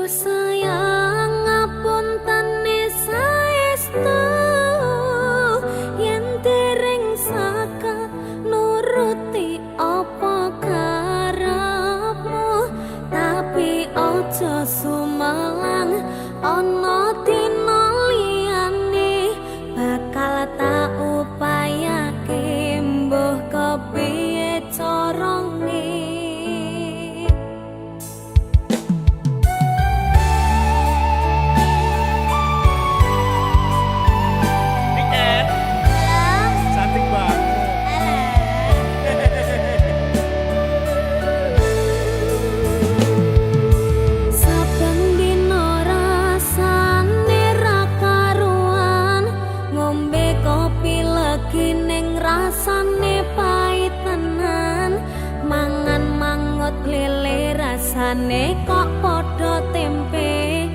sayang ngapuntene saestu yen dereng saka nuruti apa karepmu tapi aja sumalang ana dina liyane bakal tak upayake mbuh kepiye carane. Rasane pahit tenan mangan mangut lele rasane kok padha tempe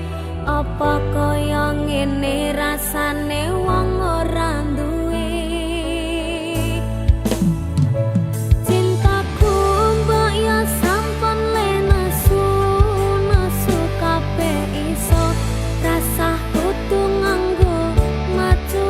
apa kaya ngene rasane wong ora duwe cintaku mbok ya sampun lenesu nesu kabeh iso rasah kudu nganggo maju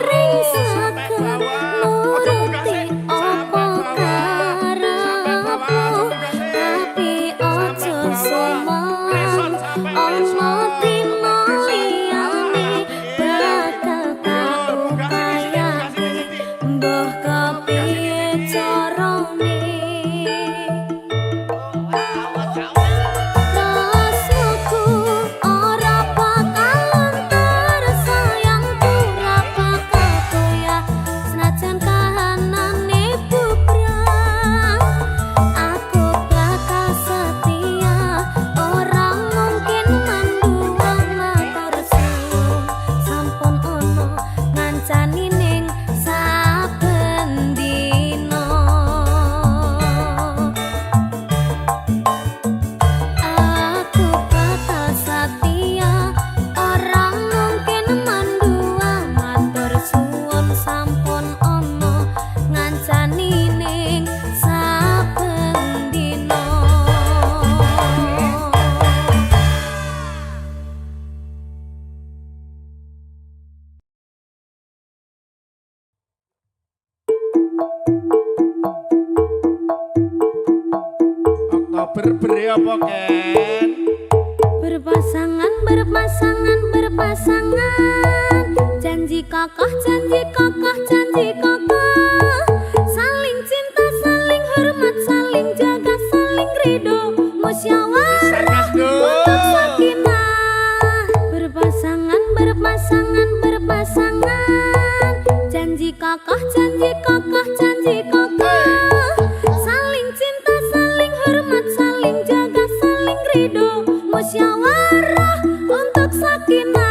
ring saged nuruti apa karepmu tapi ojo sumelan ono dina liyane bakal tak upayake mbah kepiye carane rasaku ora bakalan tersayangku ora bakal koyak senajan kahanane bubrang aku bakal setia ora mungkin manduang matur suwun sampun ono ngancani ning saben dina aku bakal setia ora mungkin manduang matur suwun sampun ono ngancani ning saben dina Oktober beri apa Ken? berpasangan berpasangan berpasangan janji kokoh janji kokoh janji kokoh saling cinta saling hormat saling jaga saling ridho musyawarah untuk sakinah berpasangan berpasangan berpasangan janji kokoh janji kokoh janji kokoh saling cinta saling hormat saling jaga saling ridho musyawarah untuk sakinah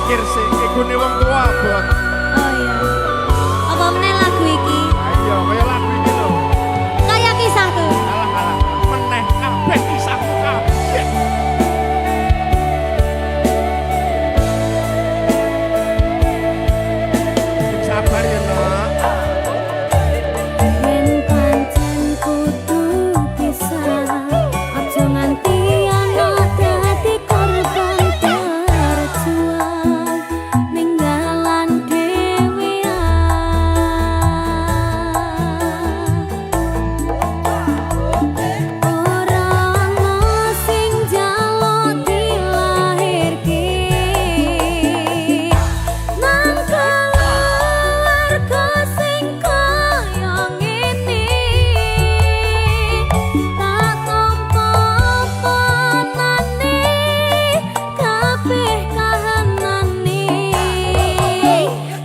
mikir sih, igune wong tua bot. Oh iya. Apa meneh lagu iki? Ayo, kaya lagu ini lho. Kayak kisahku. Alah, meneh kabeh kisahku kabeh. Sabar ya, Nok. Yen pancen kudu pisah, aja nganti ana dadi korban berjuang ninggalan ora ana sing njaluk dilahirke nang keluarga sing kaya ngene tak tampa panane kabeh kahanane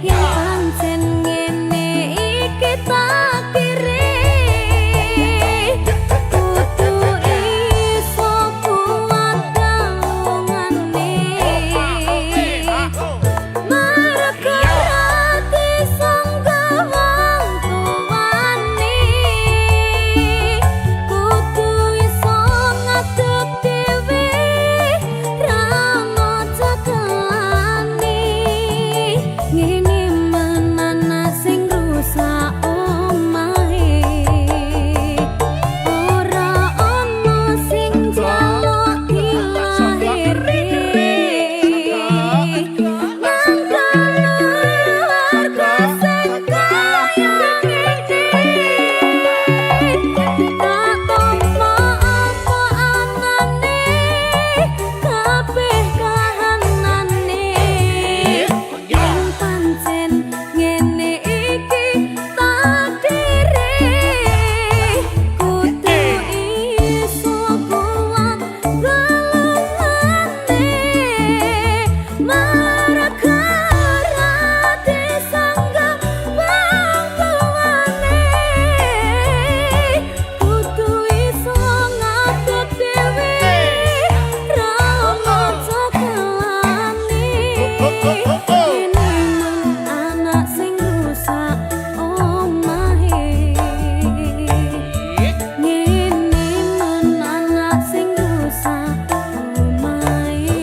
yen pancen ngene iki takdire kudu iso kuat dalungane Marga ati sanggawang tuwane kudu iso ngadeg dhewe ra moco kelane ngene menana sing rusak omahe ora ana sing njaluk dilahirke keluarga sing kaya ngene tak tampa apa anane kabeh kahanane yen pancen ngene iki takdire kudu iso kuat galungane marga rati sangga bangtuane kudu iso ngadeg dhewe ra moco kelane ini anak sing rusak omahe ngene anak sing rusak omahe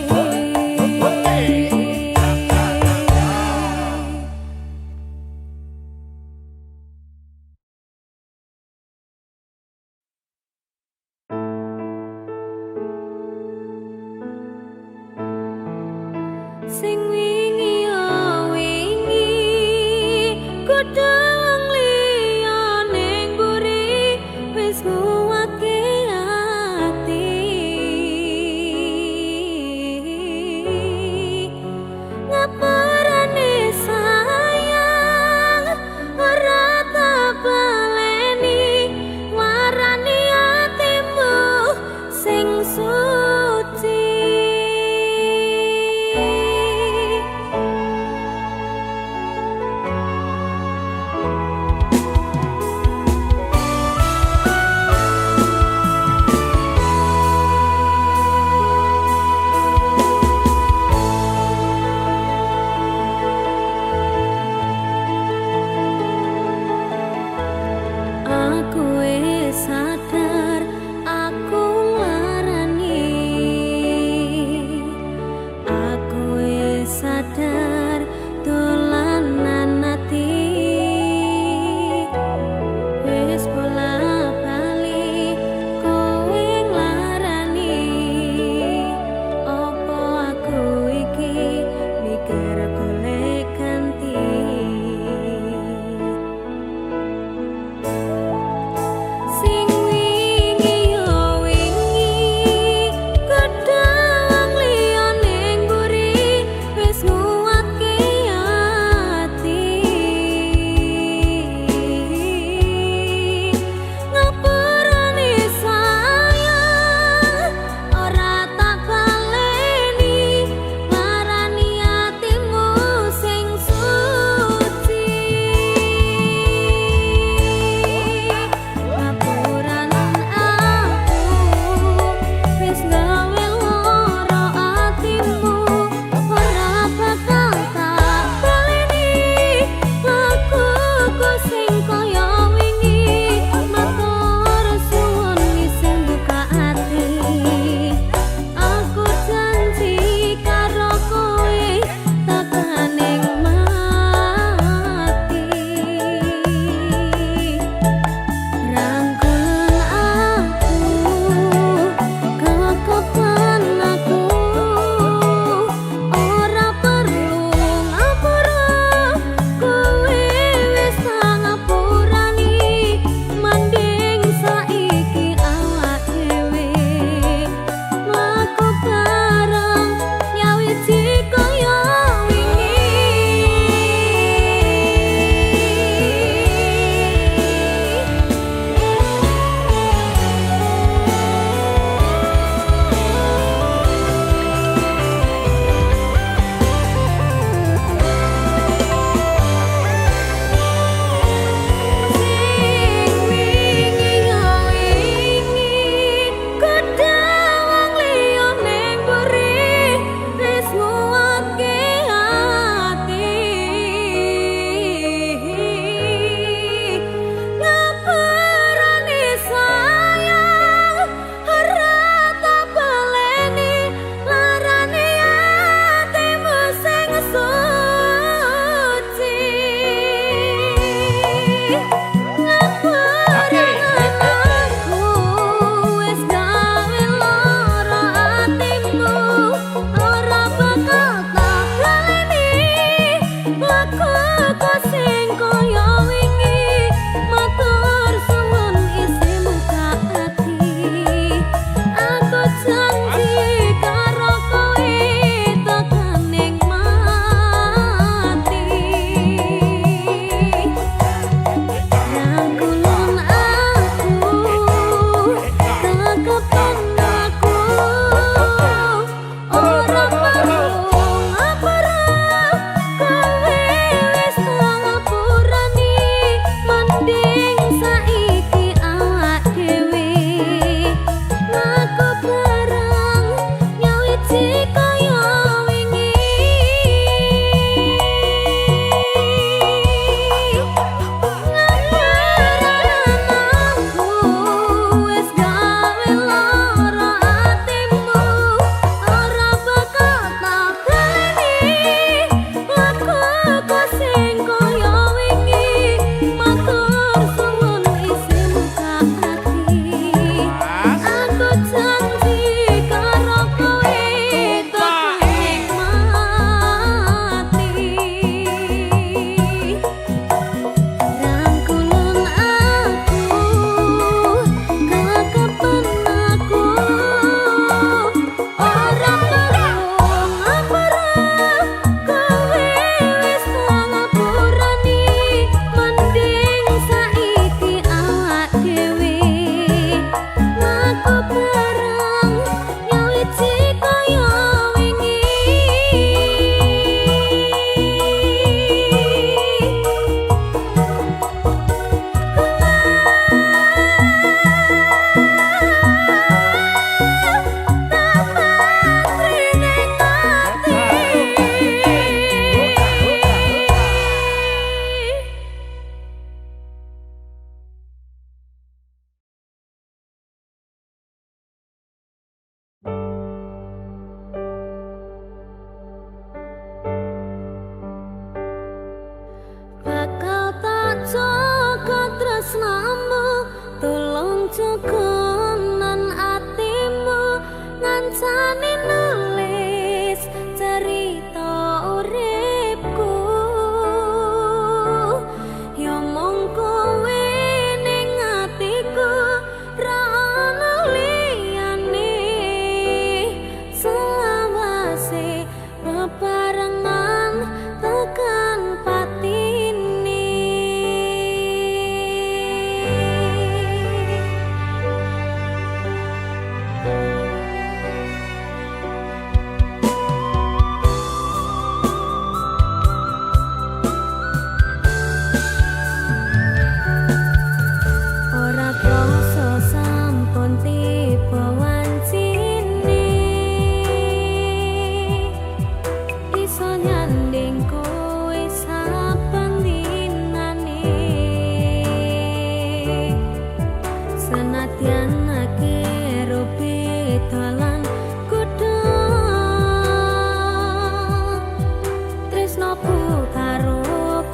sopu karo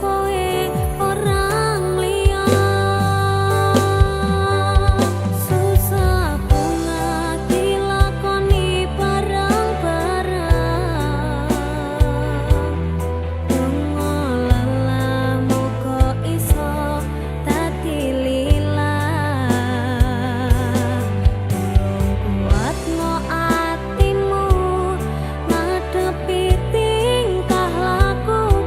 kowe orang liya susah bunga dilakoni bareng-bareng donga lelamu kok iso dadi lila kuatno atimu ngadepi tingkah lakuku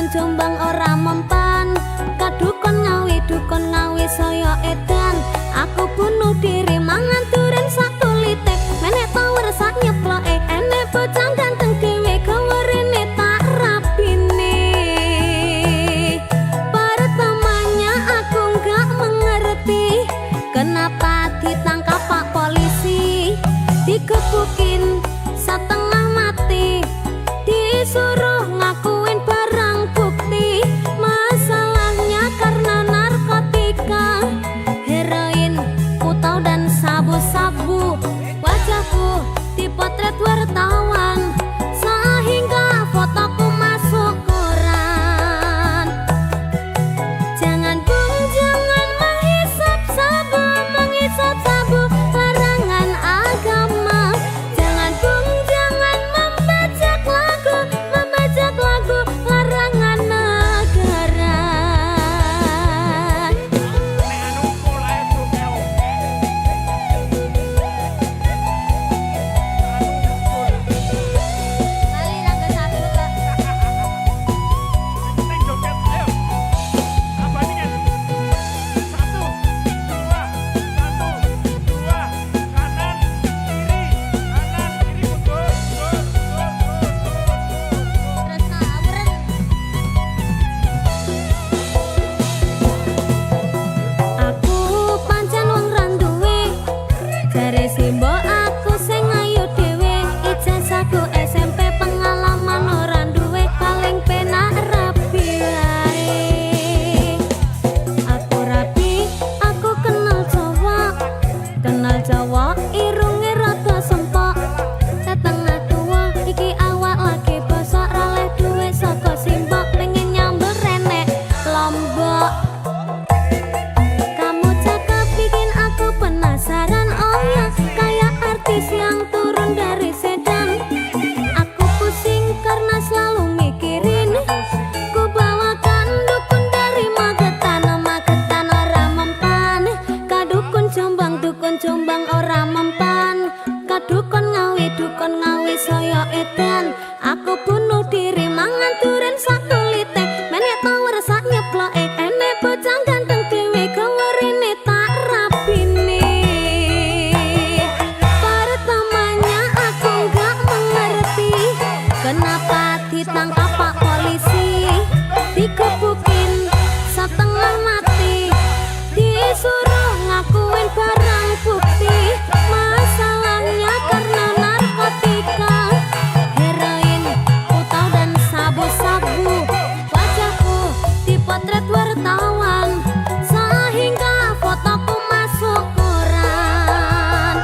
Jombang ora mempan, kadukon ngawi saya edan. Aku bunuh diri mangan duren sak kulite, menek power sak nyeploke, enek bocah ganteng dhewe gawerene tak rapine. Pertamanya aku nggak mengerti kenapa ditangkap Pak Polisi, digebukin setengah mati, disuruh ngakuin barang bukti. Masalahnya karena narkotika, heroin, putau dan sabu-sabu. Wajahku dipotret wartawan sehingga fotoku masuk koran. Jangan bung, jangan menghisap sabu, larangan agama. Jangan bung, jangan membajak lagu, larangan negara. Nek anu mulai bro Kali rangga sabu Kak. Neng joget, ayo. Apa ini kan? 1, 2, 1, 2, kanan, kiri, mundur. Terus ngawuren. Aku pancen wong randuwe, jare simbo aku sing ayu dhewe. Ijazahku SMP, pengalaman ora duwe, paling penak rapi wae. Aku rapi, aku kenal Jawa, irunge rada sempok. Setengah tua iki awak lagi bosok, raleh duwe saka simbok, pengen nyambel renek Lombok. Kamu cakep bikin aku penasaran, oh ya, kayak artis yang turun dari sedan. Aku pusing karena selalu mikirin, ku bawakan dukun dari Magetan ora mempan. Kadukun Jombang ora mempan, kadukon ngawi saya edan. Aku bunuh diri mangan duren sak kulite, menek power sak nyeploke, enek bocah ganteng dhewe gawerene tak rapine. Pertamanya aku nggak mengerti kenapa ditangkap Pak Polisi, digebukin setengah mati, disuruh ngakuin barang bukti. Masalahnya karena narkotika, heroin, putau dan sabu-sabu. Wajahku dipotret wartawan sehingga fotoku masuk koran.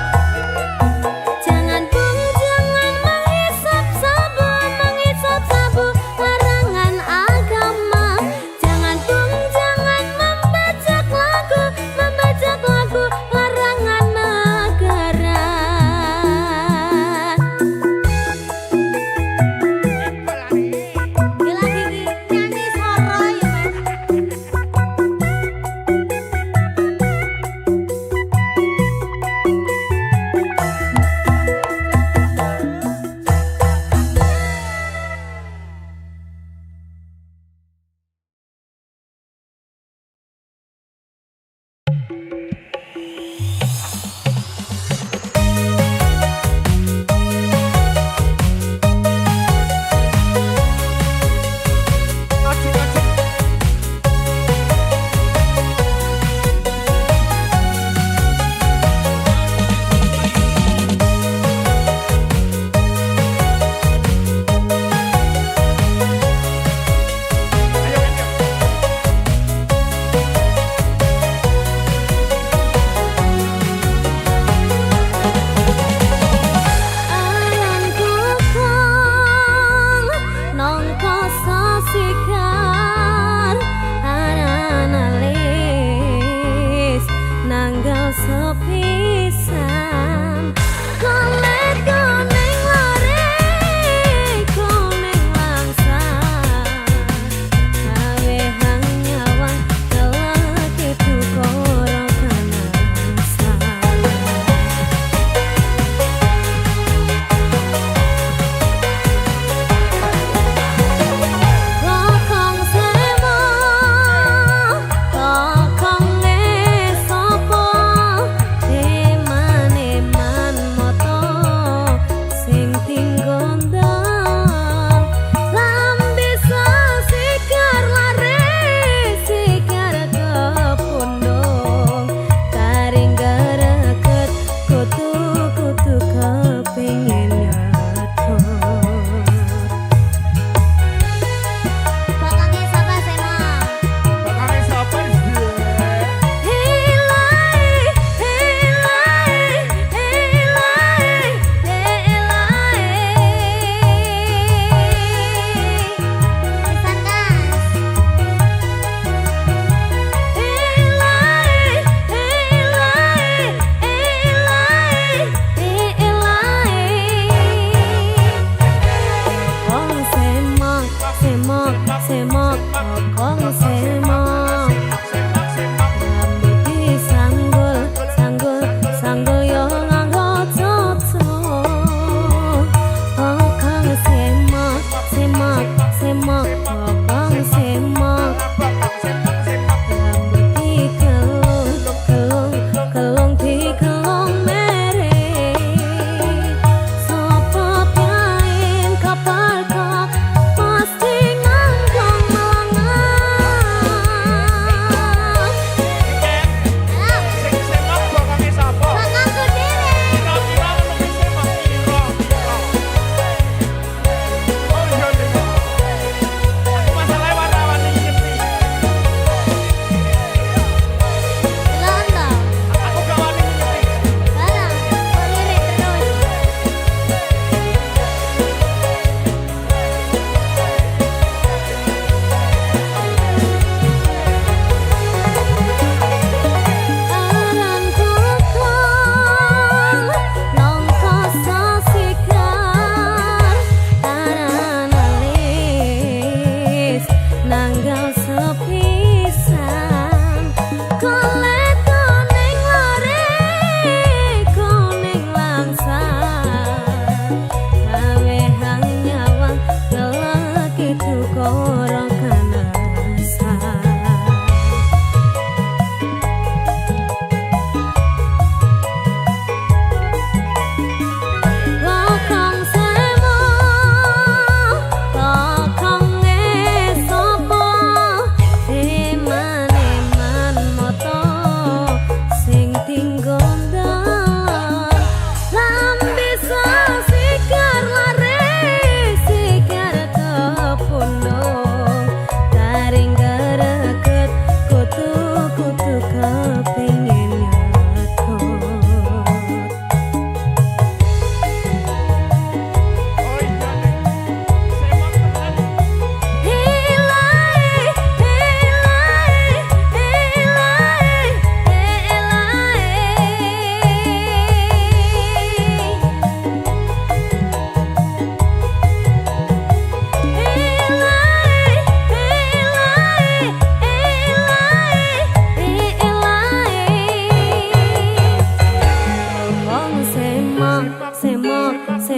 Jangan bung, jangan menghisap sabu, larangan agama. Jangan bung, jangan membajak lagu, larangan negara. Dia lagi nyanyi soro ya Mas.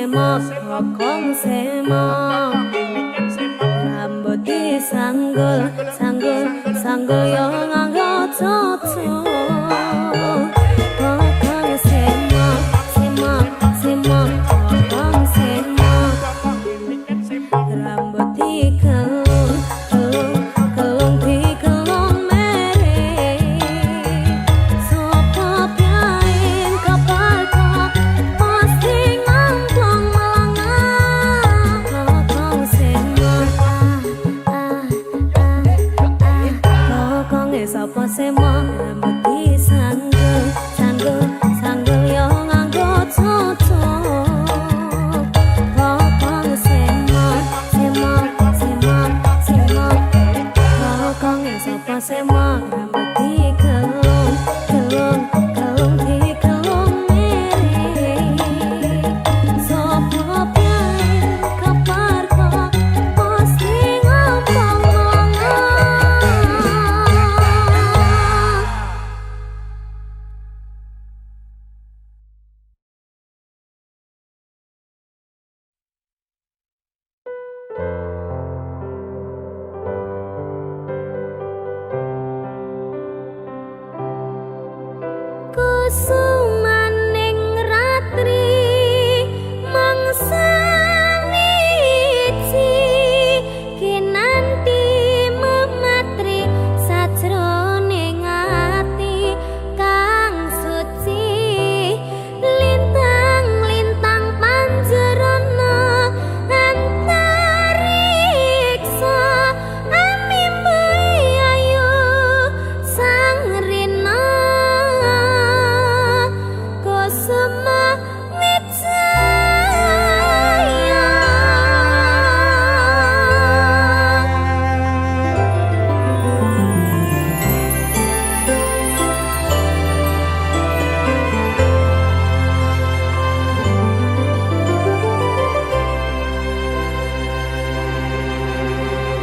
semok kokong semok rambut disanggul sanggul sanggul yo nganggo cucu kokong semok semok semok kokong semok rambut dikelung kelung kelung dikelung mere sopo piain kapalku pasti ngomplong melangah kokong semok kokong sopo semok rambut disanggul sanggul sanggul yo nganggo cucu kokong semok semok semok semok kokong sopo semok rambut dikelung kelung kelung dikelung mere sopo piain kaparko pasti ngomong kusumaning ratri mangsa wiji kinanti mematri sajroning ati kang suci lintang-lintang panjerana antariksa amimbai ayu sang rina kusuma wijaya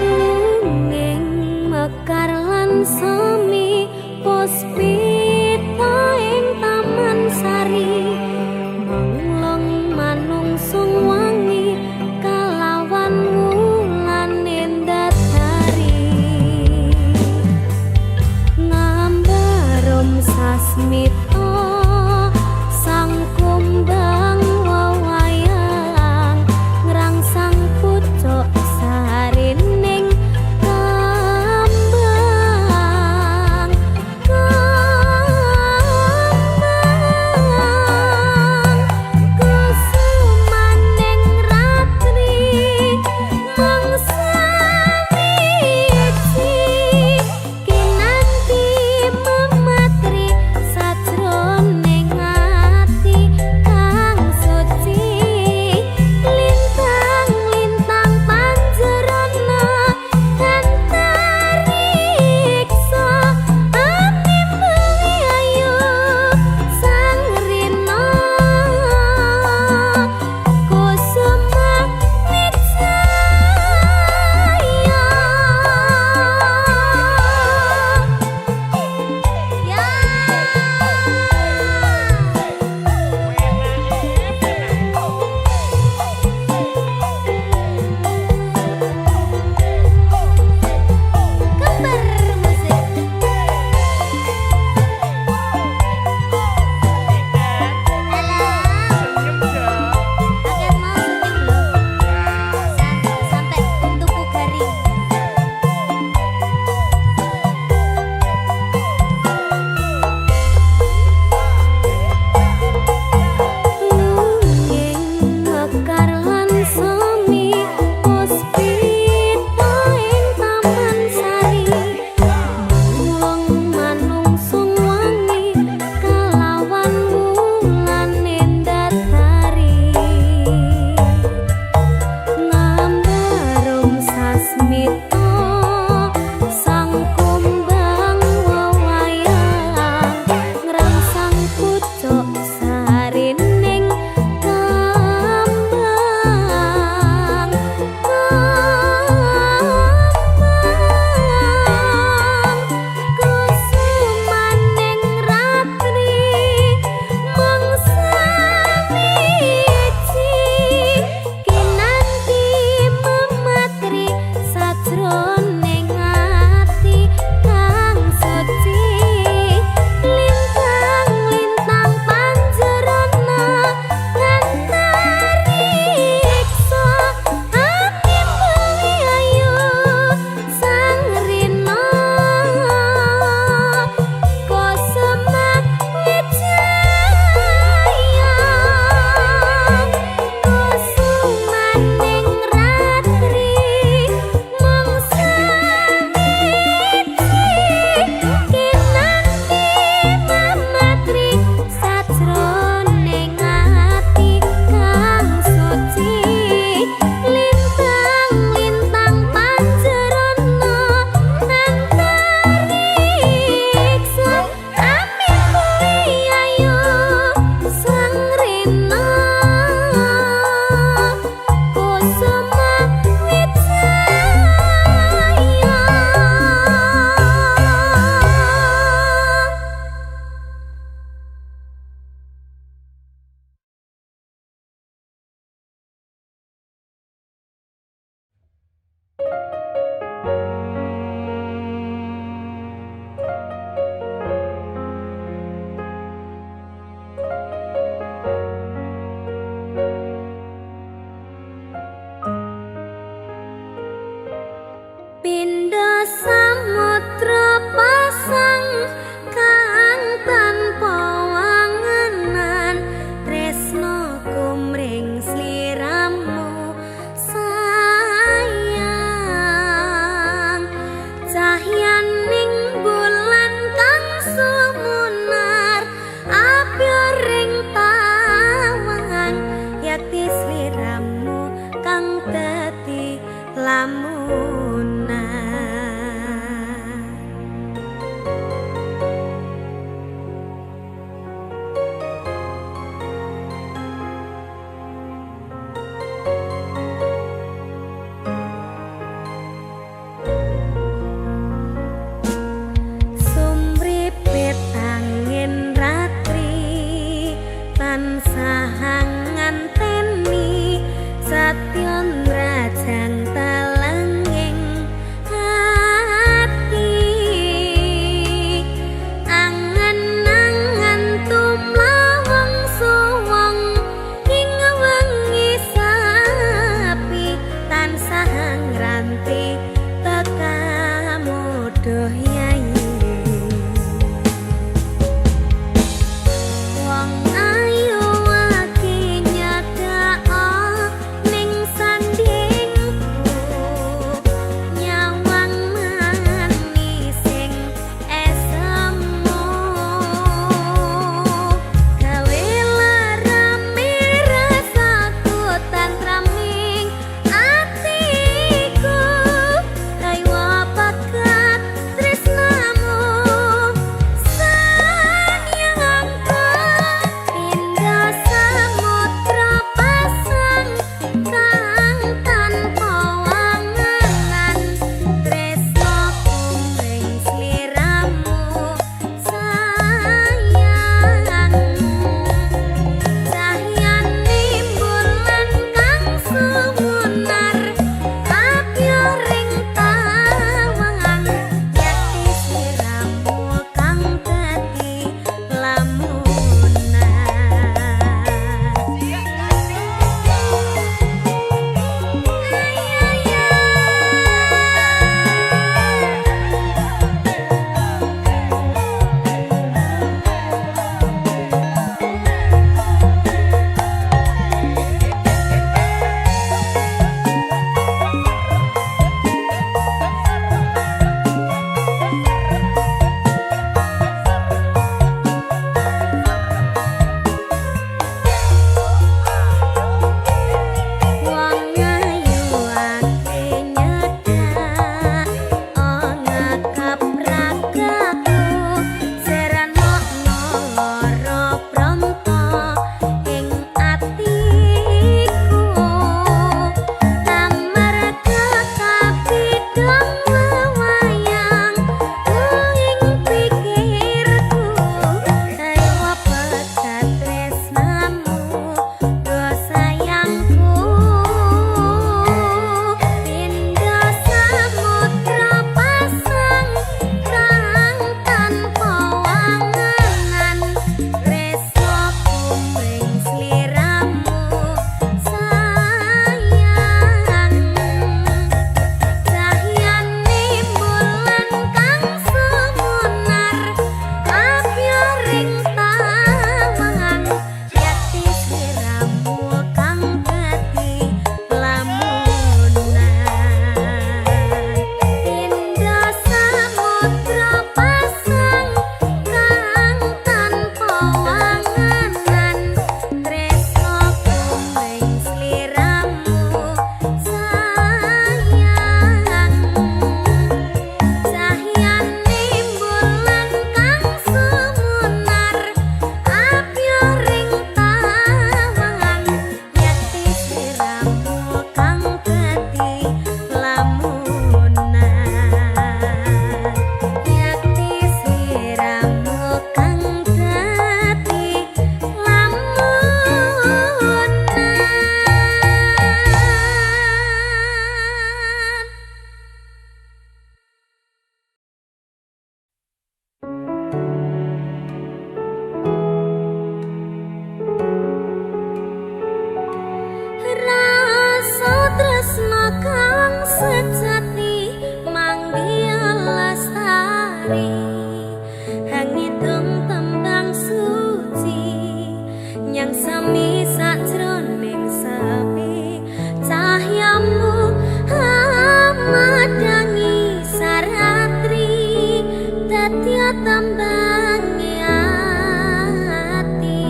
lungeng mekar lan semi puspita ing taman sari manglong manungsung wangi kalawan wulan endasari ngambarum sasmita sang kumbang wawayang ngrangsang pucuk sarining kambang kambang kusumaning ratri mangsa wiji kinanti mematri sajroning tansah nganteni satyon rajang talenging ati angen-angen tumlawang suwung ing wengi sapi tansah ngranti tekamuduh yai wong ayu aki nyadao ning sandingku nyawang manising esemu gawe larame rasaku tantraming atiku ayo pakat tresnamu sayangku indah samudra pasang kang tanpa wanganan tresno kumring sliramu sayang cahyane bulan kang sumunar apyo ring tawangan yakti sliramu kang dadi lamunan wong ayu ake nyedak ngakap ragaku seranokno lara pronto ing atiku amarga kapidhang wewayang ing pikirku ayo pecat tresnamu do sayangku indah samudra pasang kang tanpa wanganan tresno kumring sliramu sayang cahyane bulan kang sumunar apyo ring tawangan yakti sliramu kang dadi lamunan indah samudra pasang kang tanpa wanganan tresno kumring sliramu sayang cahyane bulan kang sumunar apyo ring tawangan yakti sliramu kang dadi lamunan yakti sliramu kang dadi lamunan rasa tresno kang sejati manggiya lestari hangidung tembang suci nyang semi sajroning sepi cahyamu madangi saratri dadi tambangi ati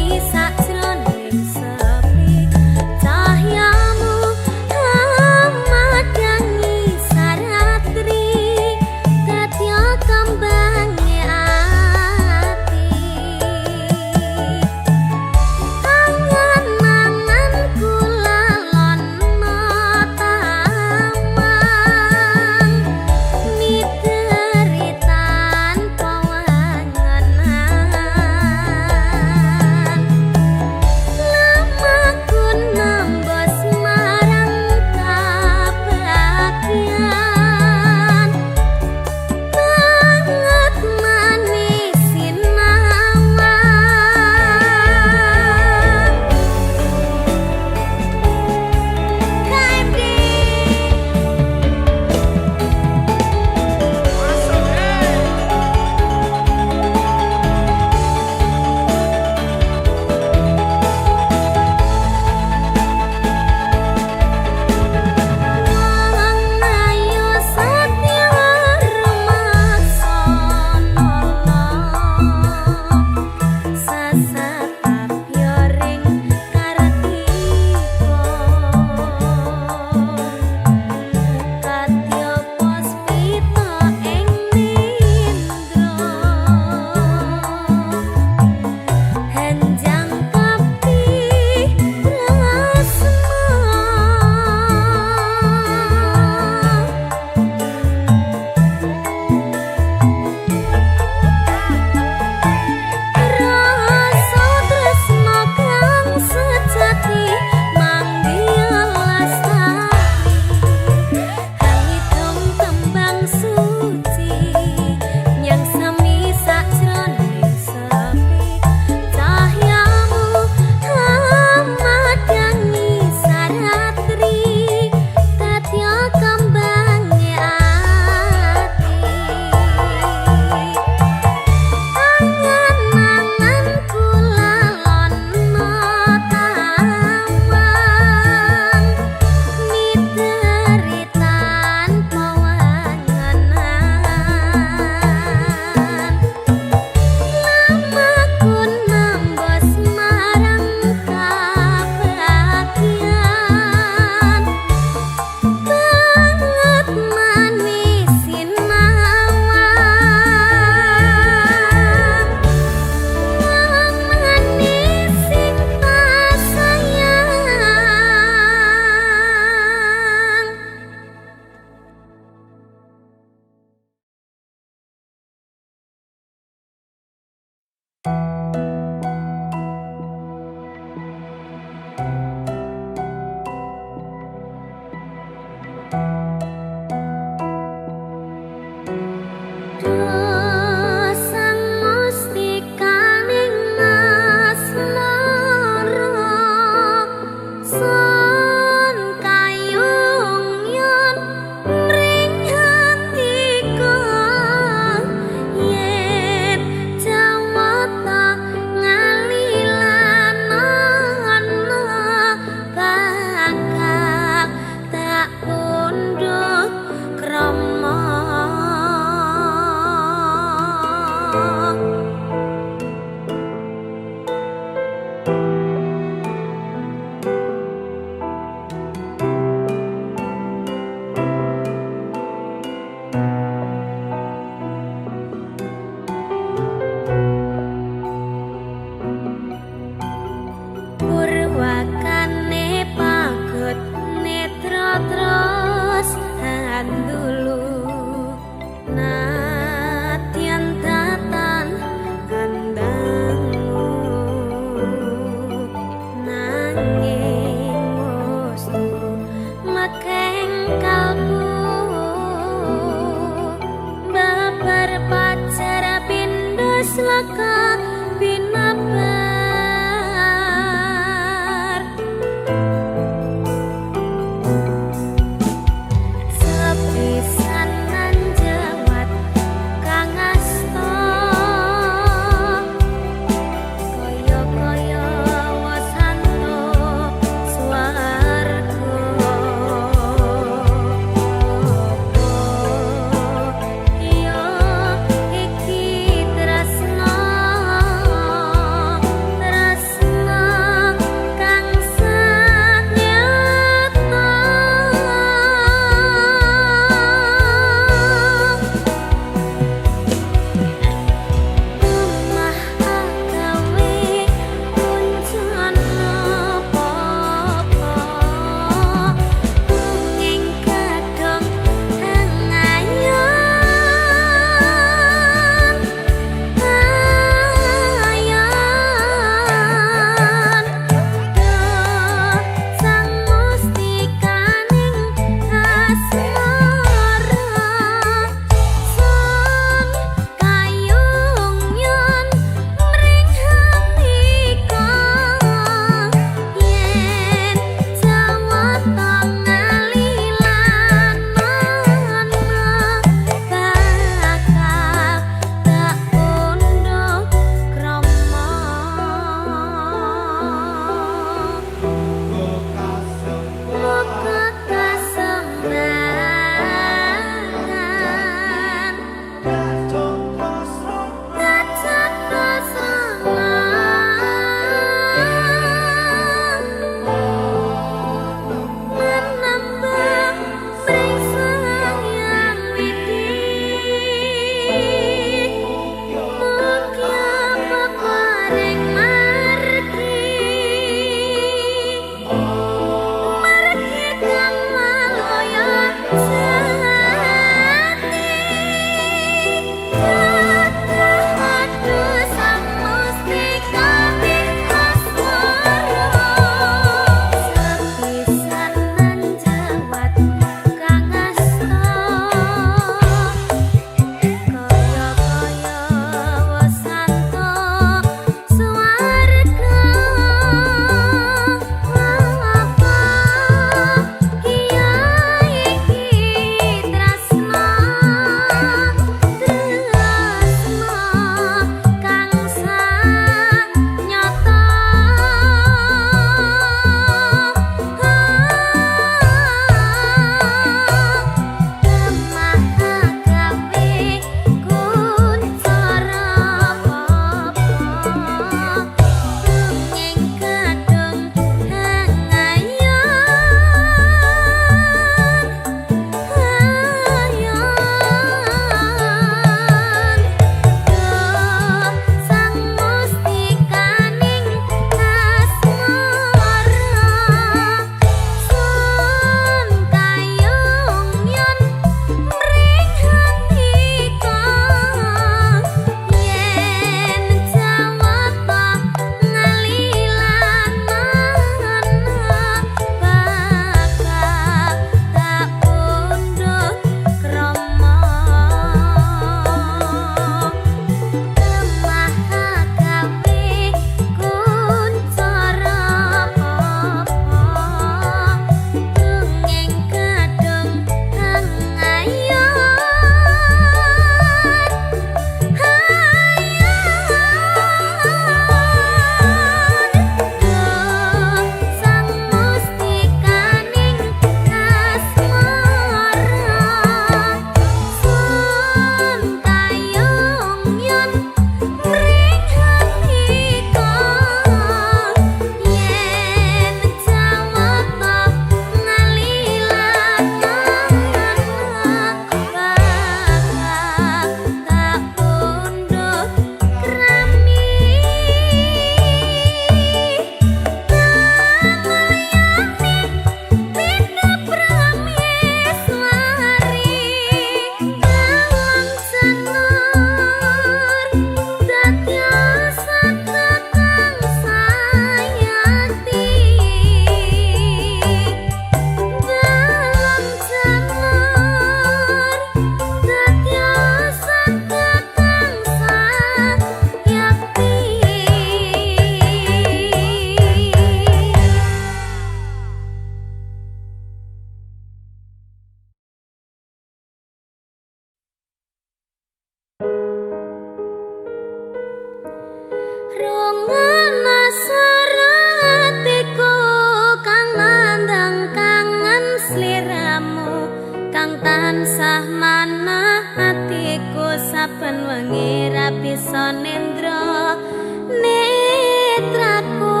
saben wengi ra bisa nendra netraku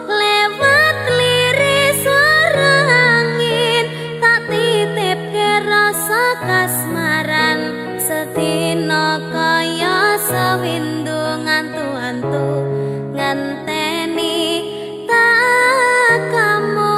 lewat liris swara angin tak titipke rasa kasmaran sedina kaya sawindu ngantu-antu ngenteni tak kamu.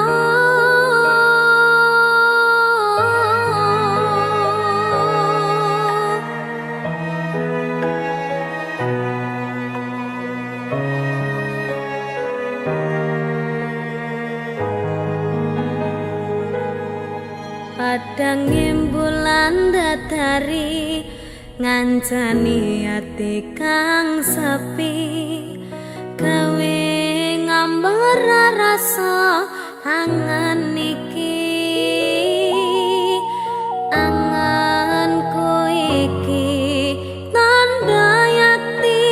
Padang bulan datari ngancani ati kang sepi gawe ngambar rasa angan iki anganku iki tanda yakti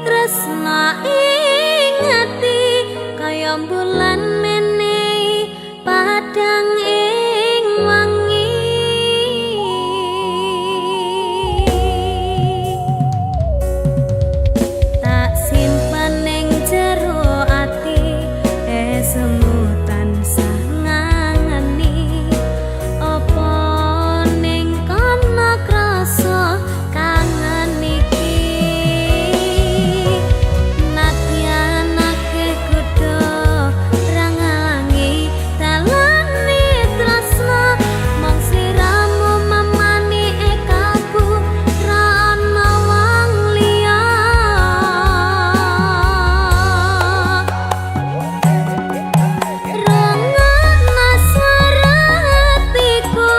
tresna ing ati kaya bulan menehi padang ing wangi tak simpen ning jero ati semu tansah ngangeni apa ning kana krasa kangen iki nadyan akeh kudu rangangi dalane tresna mong sliramu memani ekaku ra ana wong liya rengana swara hatiku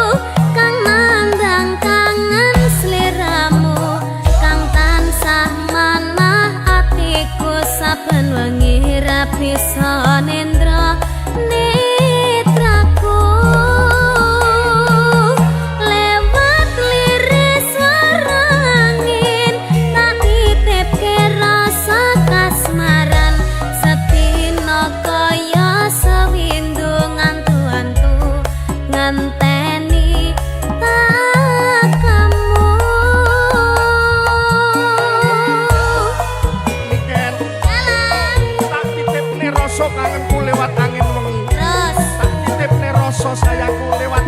kang nandang kangen sliramu kang tansah manah atiku saben wengi ra bisa nendra netraku lewat liris swara angin tak titipke rasa kasmaran sedina kaya sewindu ngantu-antu ngenteni tak kamu. Niken tak titipne rasa kangenku lewat angin wengi Terus tak titipne rasa sayangku lewat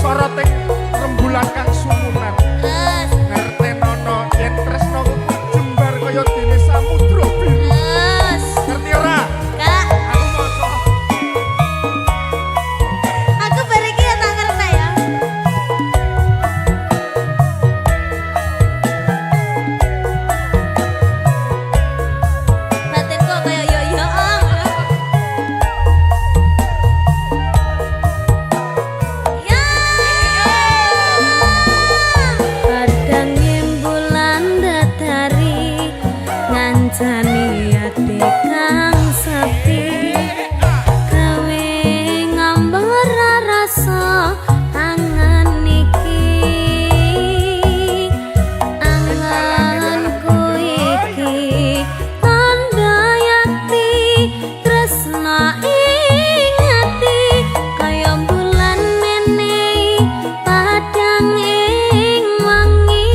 soroting rembulan kang sumunan terus ngertenono yen tresnaku jembar kaya dene samudra biru terus ngerti ora Kak, aku maca aku bareng ya tak ngerti ya. Batinku kaya yo-yo. Ya. Padang bulan datari ngancani ati kang sepi gawe ngambar rasa angan iki anganku iki tanda yakti tresna ing ati kaya bulan menehi padang ing wangi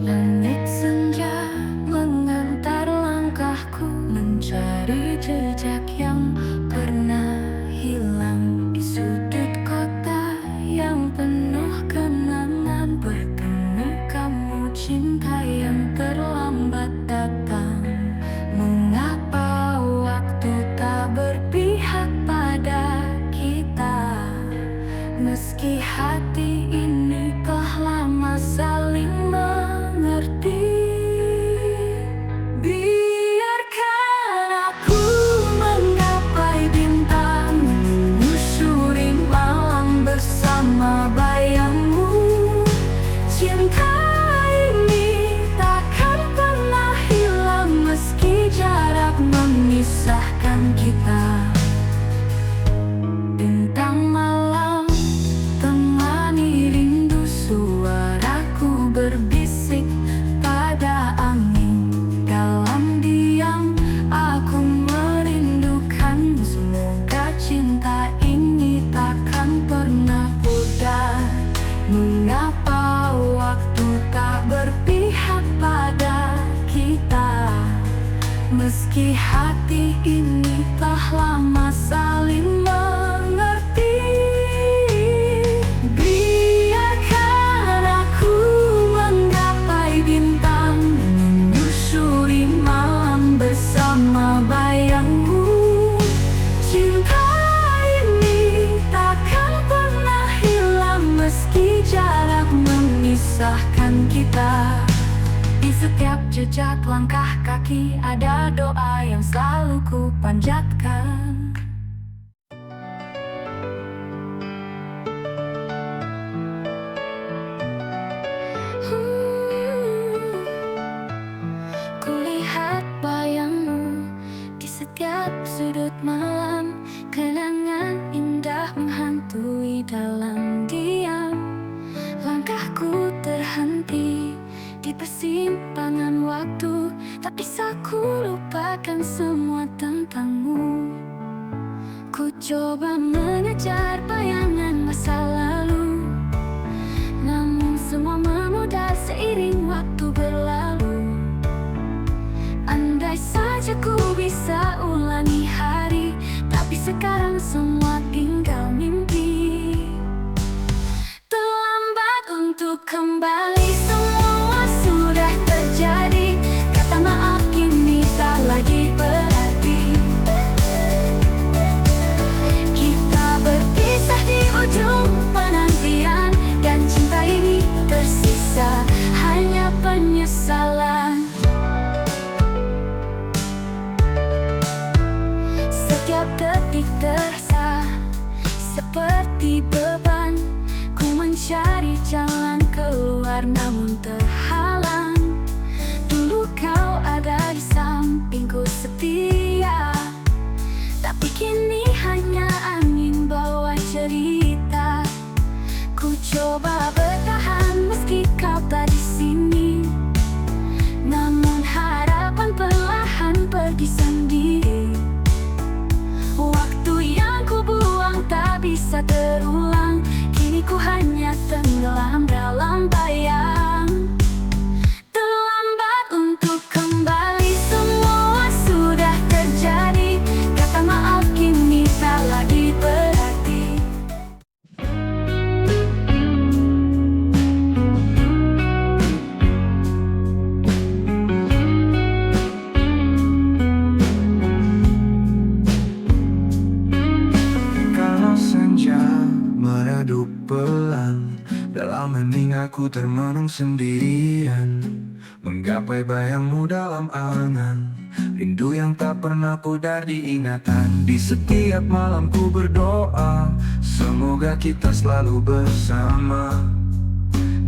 Langit senja mengantar langkahku mencari jejak yang pernah hilang di sudut kota yang penuh kenangan. Bertemu kamu, cinta yang terlambat datang. Mengapa waktu tak berpihak pada kita? Meski hati ini telah lama saling mengerti. Biarkan aku menggapai bintang, menyusuri malam bersama bayangmu. Cinta ini takkan pernah hilang meski jarak memisahkan kita. Bintang malam temani rindu, suaraku berbisik pada angin. Dalam diam aku merindukan, semoga cinta ini takkan pernah pudar. Mengapa waktu tak berpihak pada kita? Meski hati ini telah lama saling mengerti. Biarkan aku menggapai bintang, menyusuri malam bersama bayangmu. Cinta ini takkan pernah hilang meski jarak memisahkan kita. Di setiap jejak langkah kaki ada doa yang selalu ku panjatkan. Kulihat bayangmu di setiap sudut malam. Kenangan indah menghantui dalam diam. Langkahku terhenti di persimpangan waktu, tak bisa ku lupakan semua tentangmu. Ku coba mengejar bayangan masa lalu, namun semua memudar seiring waktu berlalu. Andai saja ku bisa ulangi hari, tapi sekarang semua tinggal mimpi. Terlambat untuk kembali, semua sudah terjadi. Kata maaf kini tak lagi berarti. Kita berpisah di ujung penantian, dan cinta ini tersisa hanya penyesalan. Setiap detik terasa seperti beban. Ku mencari jalan keluar namun terhalang. Dulu kau ada di sampingku setia, tapi kini hanya angin bawa cerita. Ku coba bertahan meski kau tak di sini, namun harapan perlahan pergi sendiri. Waktu yang ku buang tak bisa terulang, kini ku hanya tenggelam dalam bayang. Terlambat untuk kembali, semua sudah terjadi. Kata maaf kini tak lagi berarti. aku termenung sendirian, menggapai bayangmu dalam angan. Rindu yang tak pernah pudar diingatan. Di setiap malam ku berdoa, semoga kita selalu bersama,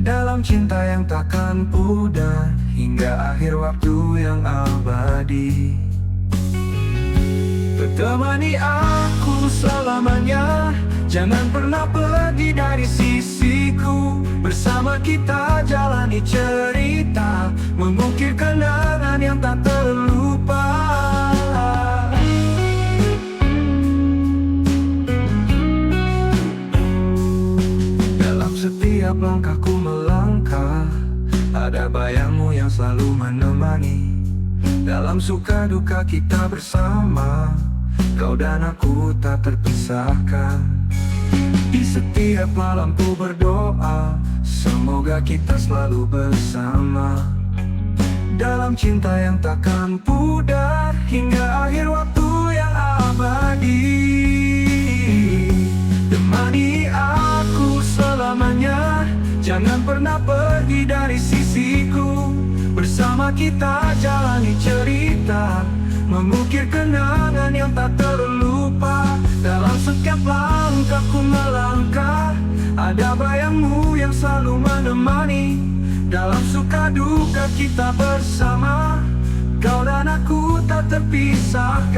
dalam cinta yang takkan pudar hingga akhir waktu yang abadi. Temani aku selamanya, jangan pernah pergi dari sisiku. Bersama kita jalani cerita, mengukir kenangan yang tak terlupa. Dalam setiap langkahku melangkah, ada bayangmu yang selalu menemani. Dalam suka duka kita bersama, kau dan aku tak terpisahkan. Di setiap malam ku berdoa, semoga kita selalu bersama, dalam cinta yang takkan pudar hingga akhir waktu yang abadi. Temani aku selamanya, jangan pernah pergi dari sisiku. Bersama kita jalani cerita, mengukir kenangan yang tak terlupa. Dalam setiap langkahku melangkah, ada bayangmu yang selalu menemani. Dalam suka duka kita bersama, kau dan aku tak terpisahkan.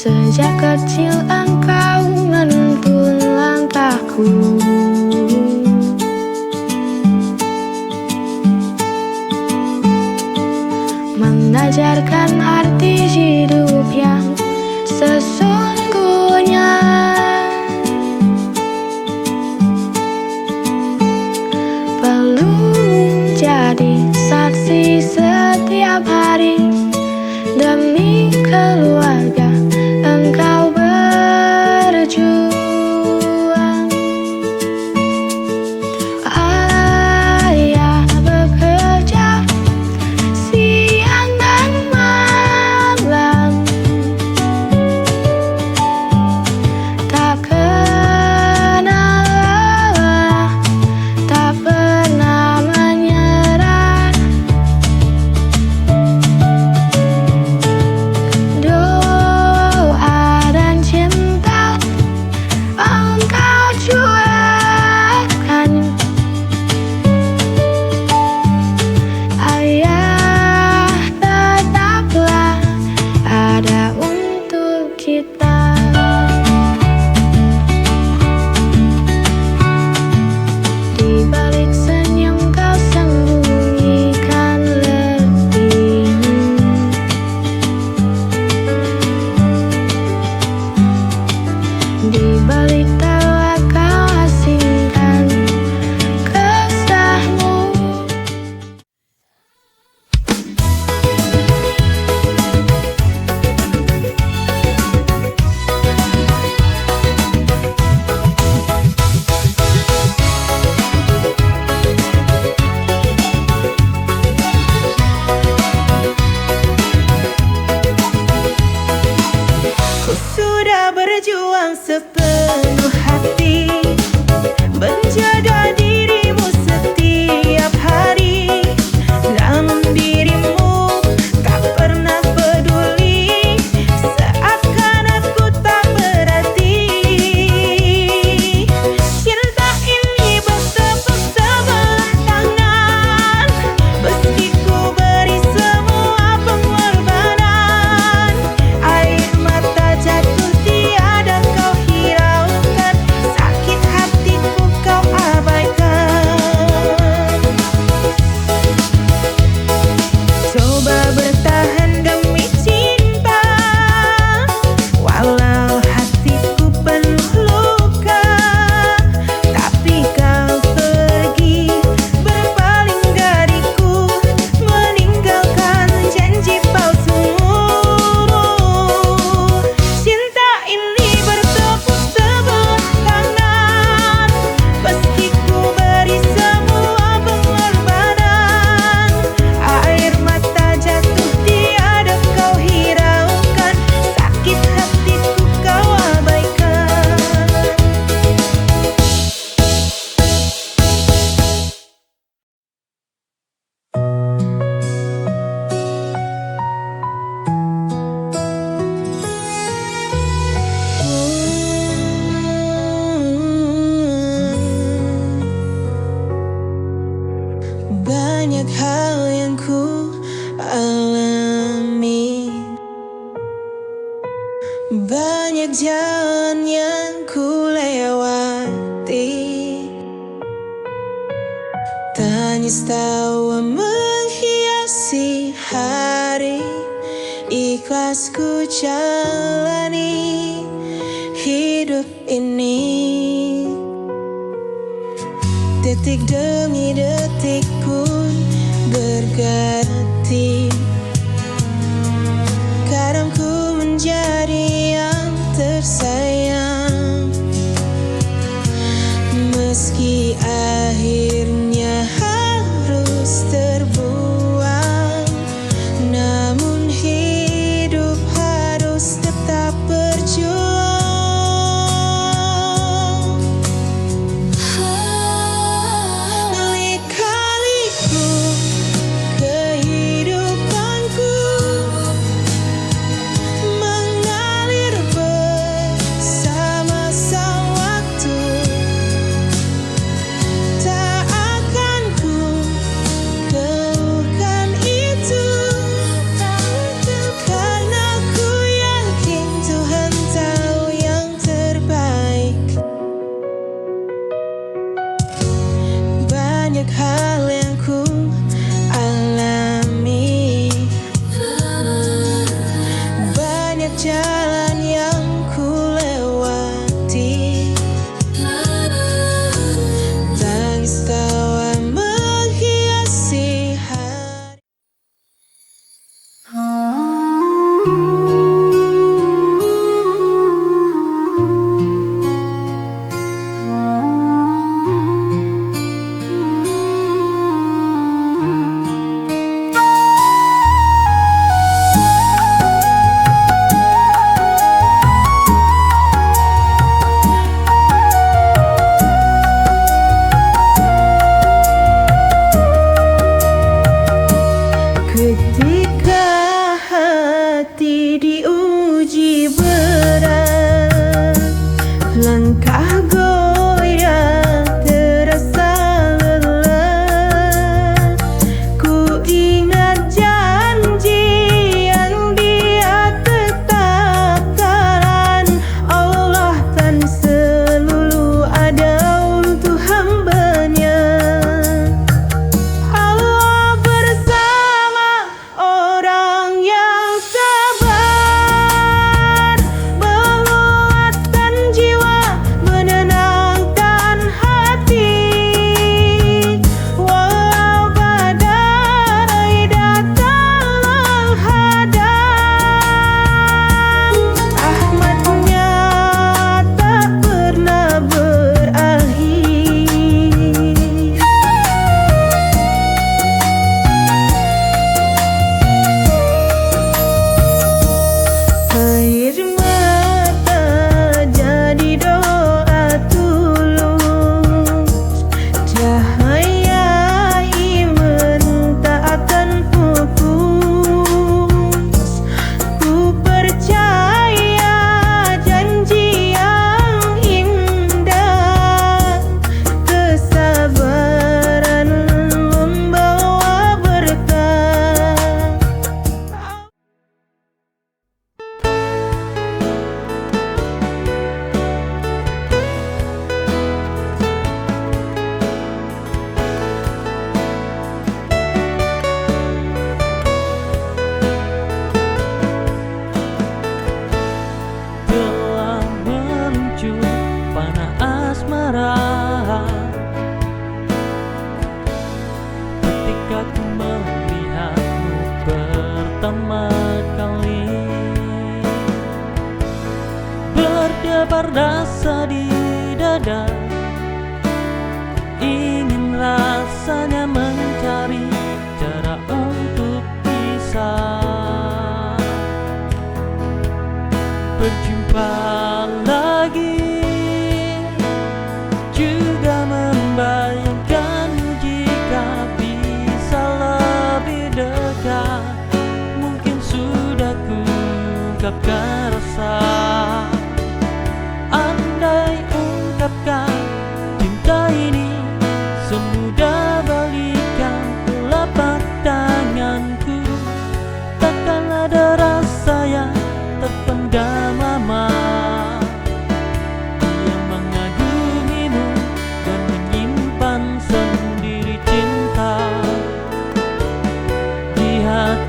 Sejak kecil engkau menuntun langkahku, mengajarkan arti hidup yang sesungguhnya. Perlu jadi saksi setiap hari demi keluarga. Engkau berjuang, ayah bekerja siang dan malam hal yang ku alami, banyak jalan yang ku lewati, tangis tawa menghiasi hari, ikhlas ku jalani hidup ini. Detik demi detik pun berganti, kadang ku menjadi yang tersayang, meski akhirnya harus terbuang, namun hidup harus tetap berjuang. Lika-liku kehidupanku mengalir bersama sang waktu, tak akan ku keluhkan itu, karena ku yakin Tuhan tahu yang terbaik. Banyak hal yang ku alami, banyak jalan yang ku lewati, tangis tawa menghiasi hari. Ketika hati diuji berat, langkah goyah terasa lelah, ku ingat janji yang Dia tetapkan, Allah kan selalu ada untuk hamba-Nya. Allah bersama orang yang sabar, menguatkan jiwa, menenangkan hati, walau badai datang menghadang, rahmat-Nya tak pernah berakhir. Air mata jadi doa tulus, cahaya iman tak akan pupus. Ku percaya janji yang indah, kesabaran membawa berkah. Telah meluncur panah asmara ketika ku melihatmu pertama kali, berdebar rasa di dada, ingin rasanya mencari cara untuk bisa berjumpa lagi, juga membayangkan jika bisa lebih dekat, mungkin sudah ku ungkapkan rasa. Andai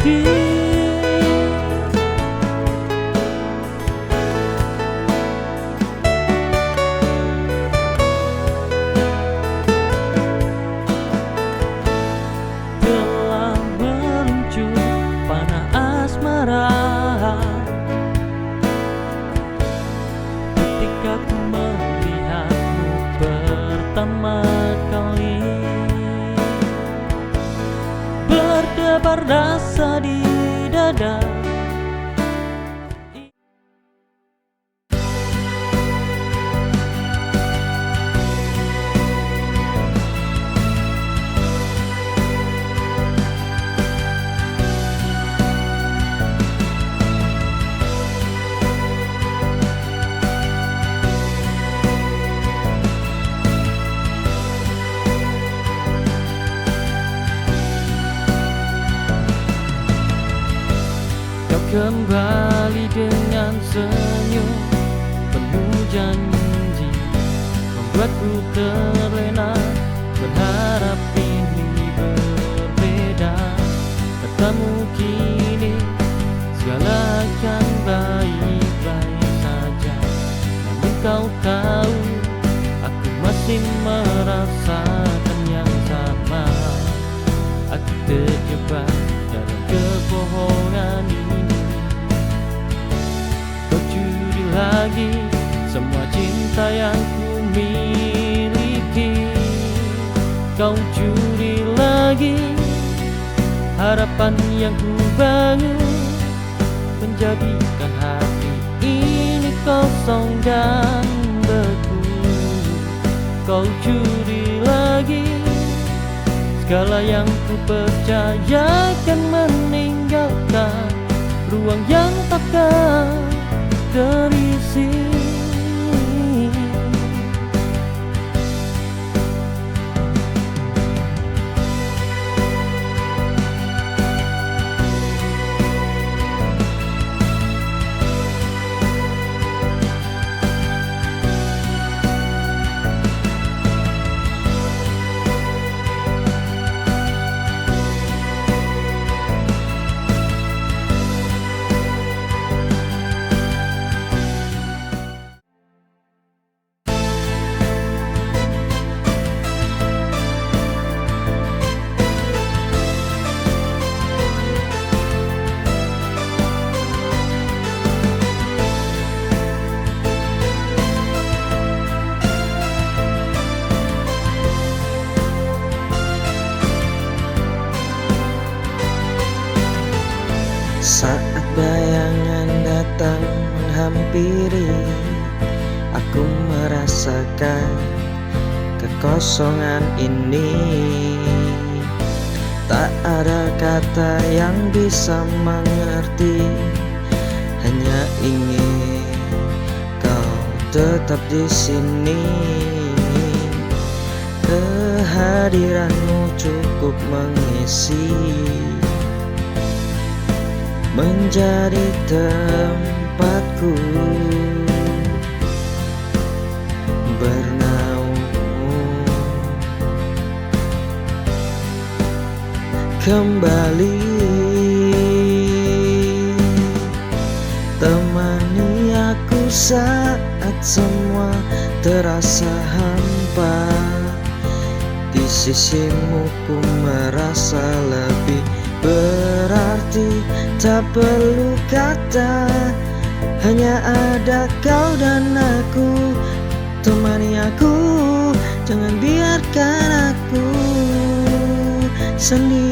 hati. Telah meluncur panah asmara ketika ku melihatmu pertama kali. Berdebar rasa di dada. Kembali dengan senyum penuh janji, membuatku terlena, berharap ini berbeda. Katamu kini segala akan baik-baik saja, namun kau tahu aku masih merasakan yang sama. Aku terjebak dalam kebohongan ini. Lagi semua cinta yang ku miliki, kau curi lagi harapan yang ku bangun, menjadikan hati ini kosong dan beku. Kau curi lagi segala yang ku percayakan, meninggalkan ruang yang takkan terisi. Saat bayangan datang menghampiri, aku merasakan kekosongan ini. Tak ada kata yang bisa mengerti, hanya ingin kau tetap di sini. Kehadiranmu cukup mengisi, menjadi tempatku bernaung. Kembali temani aku saat semua terasa hampa. Di sisimu ku merasa lebih berarti, tak perlu kata, hanya ada kau dan aku. Temani aku, jangan biarkan aku sendiri.